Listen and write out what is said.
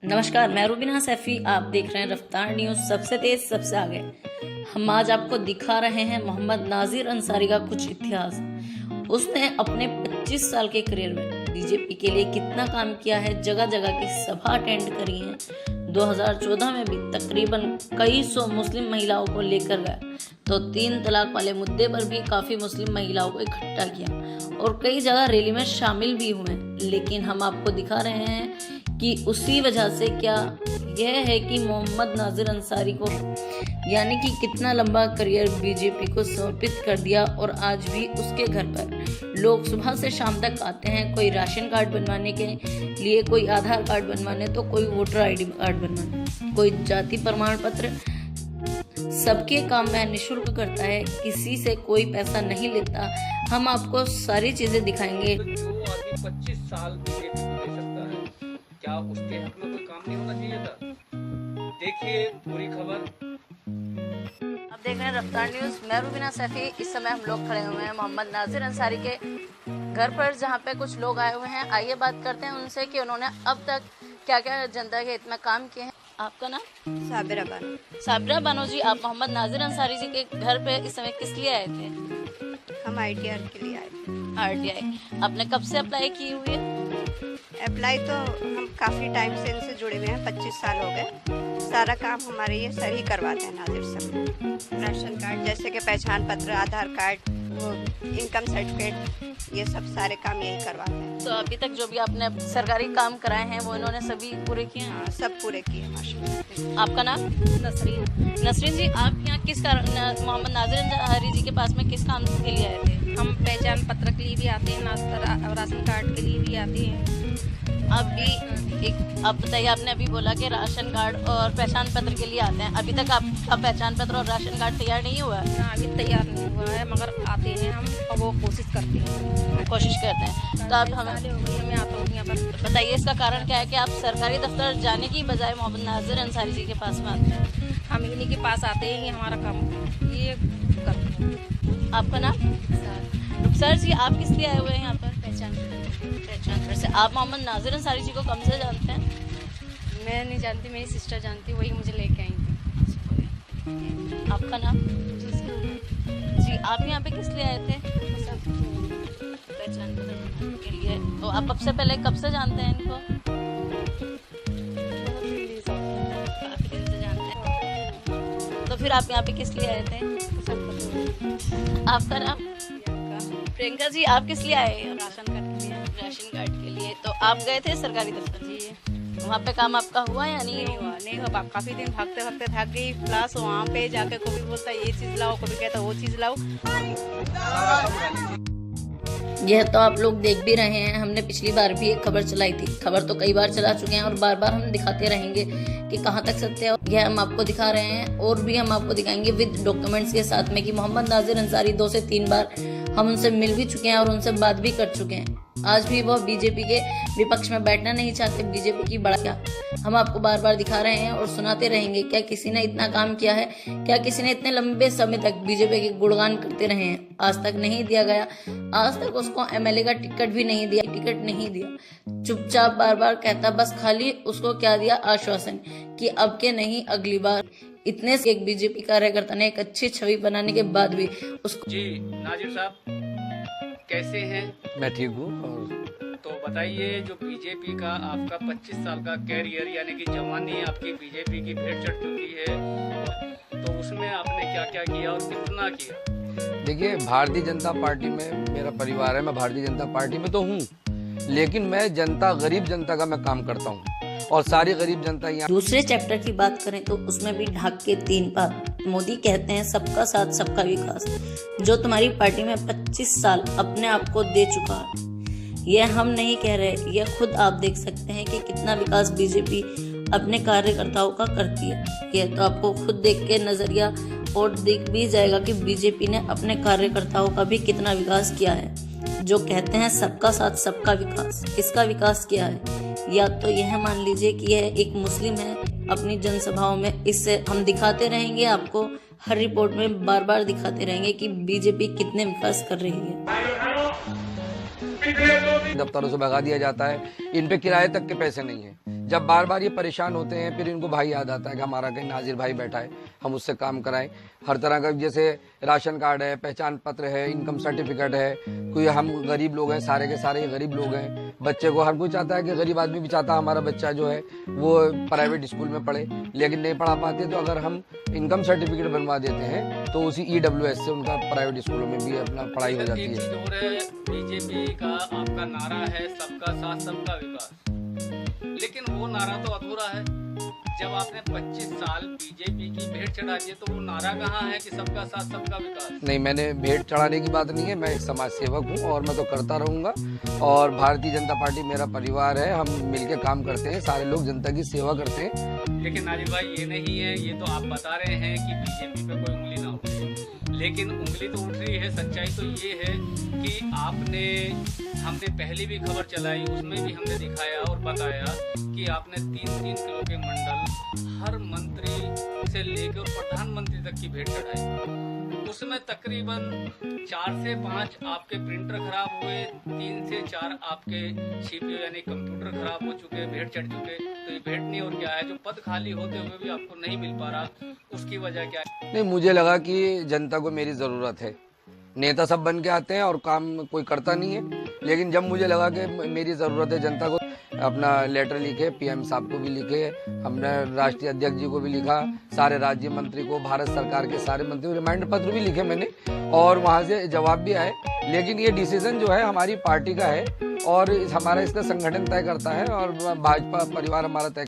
नमस्कार, मैं रूबीना सैफी। आप देख रहे हैं रफ्तार न्यूज, सबसे तेज सबसे आगे। हम आज आपको दिखा रहे हैं मोहम्मद नाजिर अंसारी का कुछ इतिहास। उसने अपने 25 साल के करियर में बीजेपी के लिए कितना काम किया है, जगह जगह की सभा अटेंड करी है। 2014 में भी तकरीबन कई सौ मुस्लिम महिलाओं को लेकर गया, तो 3 तलाक वाले मुद्दे पर भी काफ़ी मुस्लिम महिलाओं को इकट्ठा किया और कई जगह रैली में शामिल भी हुए। लेकिन हम आपको दिखा रहे हैं कि उसी वजह से क्या यह है कि मोहम्मद नाजिर अंसारी को यानी कि कितना लंबा करियर बीजेपी को समर्पित कर दिया, और आज भी उसके घर पर लोग सुबह से शाम तक आते हैं। कोई राशन कार्ड बनवाने के लिए, कोई आधार कार्ड बनवाने, तो कोई वोटर आईडी कार्ड बनवाने, कोई जाति प्रमाण पत्र। सबके काम वह निःशुल्क करता है, किसी से कोई पैसा नहीं लेता। हम आपको सारी चीजें दिखाएंगे। जो आदमी 25 साल बीजेपी को दे सकता है, क्या उसके हक में कोई काम नहीं होना चाहिए था? देखिए पूरी खबर। आप देख रहे हैं रफ्तार न्यूज, मैं रूबीना सैफी। इस समय हम लोग खड़े हुए हैं मोहम्मद नाजिर अंसारी के घर पर, जहां पे कुछ लोग आए हुए हैं। आइए बात करते हैं उनसे कि उन्होंने अब तक क्या क्या जनता के हित में काम किए हैं। आपका नाम? साबिरा बानो। साबिरा बानो जी, आप मोहम्मद नाजिर अंसारी जी के घर पे इस समय किस लिए आए थे? हम ITR के लिए आए थे। RTI आपने कब से अप्लाई की हुई है? अप्लाई तो हम काफ़ी टाइम से इनसे जुड़े हुए हैं, 25 साल हो गए। सारा काम हमारे ये सर ही करवाते हैं नाजिर साहब। राशन कार्ड जैसे कि पहचान पत्र, आधार कार्ड, वो इनकम सर्टिफिकेट, ये सब सारे काम यही करवाते हैं। तो अभी तक जो भी आपने सरकारी काम कराए हैं वो इन्होंने सभी पूरे किए हैं? हाँ, सब पूरे किए माशाल्लाह। आपका नाम? नसरीन। नसरीन जी, आप यहाँ किस कारण मोहम्मद नाजिर अंसारी जी के पास में किस काम के लिए आए थे? हम पहचान पत्र के लिए भी आते हैं, राशन कार्ड के लिए भी आते हैं। आप बताइए, आपने अभी बोला कि राशन कार्ड और पहचान पत्र के लिए आते हैं। अभी तक आपका पहचान पत्र और राशन कार्ड तैयार नहीं हुआ है? ना, अभी तैयार नहीं हुआ है, मगर आते हैं हम और वो कोशिश करते हैं। कोशिश करते हैं। तो आप हमें मैं आता हूँ यहाँ पर। बताइए, इसका कारण क्या है कि आप सरकारी दफ्तर जाने की बजाय मोहम्मद नाजिर अंसारी जी के पास में आते हैं? हम इन्हीं के पास आते हैं, ये हमारा काम ये करते हैं। आपका नाम? सर जी, आप किस लिए आए हुए हैं यहाँ पर? पहचान पत्र से। आप मोहम्मद नाजिर अंसारी जी को कब से जानते हैं? मैं नहीं जानती, मेरी सिस्टर जानती, वही मुझे लेके आई थी। आपका नाम? जी, आप यहाँ पे किस लिए आए थे? पहचान पत्र के लिए। तो आप सबसे पहले कब से जानते हैं इनको? काफी दिन से जानते हैं। तो फिर आप यहाँ पे किस लिए आए थे? आपका नाम? प्रियंका जी, आप किस लिए आए? राशन कार्ड के लिए। राशन कार्ड के लिए। तो आप गए थे सरकारी दफ्तर? जी, वहाँ पे काम आपका हुआ या नहीं हुआ? नहीं हुआ। काफ़ी दिन भागते भागते थक गई। प्लस वहाँ पे जाके कोई बोलता ये चीज़ लाओ, कोई कहता वो चीज़ लाओ। यह तो आप लोग देख भी रहे हैं। हमने पिछली बार भी एक खबर चलाई थी। खबर तो कई बार चला चुके हैं और बार बार हम दिखाते रहेंगे कि कहां तक सत्य है। यह हम आपको दिखा रहे हैं और भी हम आपको दिखाएंगे विद डॉक्यूमेंट्स के साथ में कि मोहम्मद नाजिर अंसारी 2 से 3 बार हम उनसे मिल भी चुके हैं और उनसे बात भी कर चुके हैं। आज भी वह बीजेपी के विपक्ष में बैठना नहीं चाहते। बीजेपी की बड़ा क्या हम आपको बार बार दिखा रहे हैं और सुनाते रहेंगे। क्या किसी ने इतना काम किया है? क्या किसी ने इतने लंबे समय तक बीजेपी के गुणगान करते रहे हैं? आज तक नहीं दिया गया। आज तक उसको MLA का टिकट भी नहीं दिया, टिकट नहीं दिया। चुपचाप बार बार कहता, बस खाली उसको क्या दिया? आश्वासन कि अब के नहीं, अगली बार। इतने से एक बीजेपी कार्यकर्ता ने एक अच्छी छवि बनाने के बाद भी उसको। जी नाजिर साहब, कैसे हैं? मैं ठीक हूँ। तो बताइए, जो बीजेपी का आपका 25 साल का कैरियर यानी कि जवानी आपकी बीजेपी की भेंट चढ़ चुकी है, तो उसमें आपने क्या क्या किया और कितना किया? देखिए, भारतीय जनता पार्टी में मेरा परिवार है। मैं भारतीय जनता पार्टी में तो हूँ, लेकिन मैं जनता, गरीब जनता का मैं काम करता हूँ और सारी गरीब जनता यहाँ। दूसरे चैप्टर की बात करें तो उसमें भी ढाक के 3 बात मोदी कहते हैं, सबका साथ सबका विकास। जो तुम्हारी पार्टी में 25 साल अपने आप को दे चुका है, यह हम नहीं कह रहे, यह खुद आप देख सकते हैं कि कितना विकास बीजेपी अपने कार्यकर्ताओं का करती है। यह तो आपको खुद देख के नजरिया और दिख भी जाएगा कि बीजेपी ने अपने कार्यकर्ताओं का भी कितना विकास किया है। जो कहते हैं सबका साथ सबका विकास, इसका विकास किया है। या तो यह मान लीजिए कि यह एक मुस्लिम है अपनी जनसभाओं में। इससे हम दिखाते रहेंगे आपको, हर रिपोर्ट में बार बार दिखाते रहेंगे कि बीजेपी कितने विकास कर रही है। दफ्तरों से भगा दिया जाता है। इन पे किराए तक के पैसे नहीं है। जब बार बार ये परेशान होते हैं, फिर इनको भाई याद आता है कि हमारा कहीं नाजिर भाई बैठा है, हम उससे काम कराएं। हर तरह का, जैसे राशन कार्ड है, पहचान पत्र है, इनकम सर्टिफिकेट है, कोई हम गरीब लोग हैं, सारे के सारे गरीब लोग हैं। बच्चे को हर कोई चाहता है कि गरीब आदमी भी चाहता है हमारा बच्चा जो है वो प्राइवेट स्कूल में पढ़े, लेकिन नहीं पढ़ा पाते। तो अगर हम इनकम सर्टिफिकेट बनवा देते हैं तो उसी EWS से उनका प्राइवेट स्कूलों में भी अपना पढ़ाई हो जाती एक चीज है। और है, बीजेपी का आपका नारा है सबका साथ सबका विकास, लेकिन वो नारा तो अधूरा है। जब आपने 25 साल बीजेपी की भेंट चढ़ा दी तो वो नारा कहाँ है कि सबका साथ सबका विकास? नहीं, मैंने भेंट चढ़ाने की बात नहीं है, मैं एक समाज सेवक हूँ और मैं तो करता रहूँगा। और भारतीय जनता पार्टी मेरा परिवार है, हम मिलके काम करते हैं, सारे लोग जनता की सेवा करते हैं। लेकिन नाजिर भाई ये नहीं है, ये तो आप बता रहे हैं कि बीजेपी पे कोई उंगली ना उठे, लेकिन उंगली तो उठ रही है। सच्चाई तो ये है कि हमने पहले भी खबर चलाई, उसमें भी हमने दिखाया और बताया कि आपने 3-3 किलो के मंडल हर मंत्री से लेकर प्रधानमंत्री तक की भेंट चढ़ाई। उसमें तकरीबन 4 से 5 आपके प्रिंटर खराब हुए, 3 से 4 आपके CPU यानी कंप्यूटर खराब हो चुके, भेंट चढ़ चुके। तो ये भेंट नहीं और क्या है, जो पद खाली होते हुए भी आपको नहीं मिल पा रहा, उसकी वजह क्या है? नहीं, मुझे लगा कि जनता को मेरी ज़रूरत है। नेता सब बन के आते हैं और काम कोई करता नहीं है, लेकिन जब मुझे लगा कि मेरी ज़रूरत है जनता को, अपना लेटर लिखे, PM साहब को भी लिखे, हमने राष्ट्रीय अध्यक्ष जी को भी लिखा, सारे राज्य मंत्री को, भारत सरकार के सारे मंत्री, रिमाइंडर पत्र भी लिखे मैंने और वहाँ से जवाब भी आए। लेकिन ये डिसीजन जो है हमारी पार्टी का है और हमारा इसका संगठन तय करता है और भाजपा परिवार हमारा तय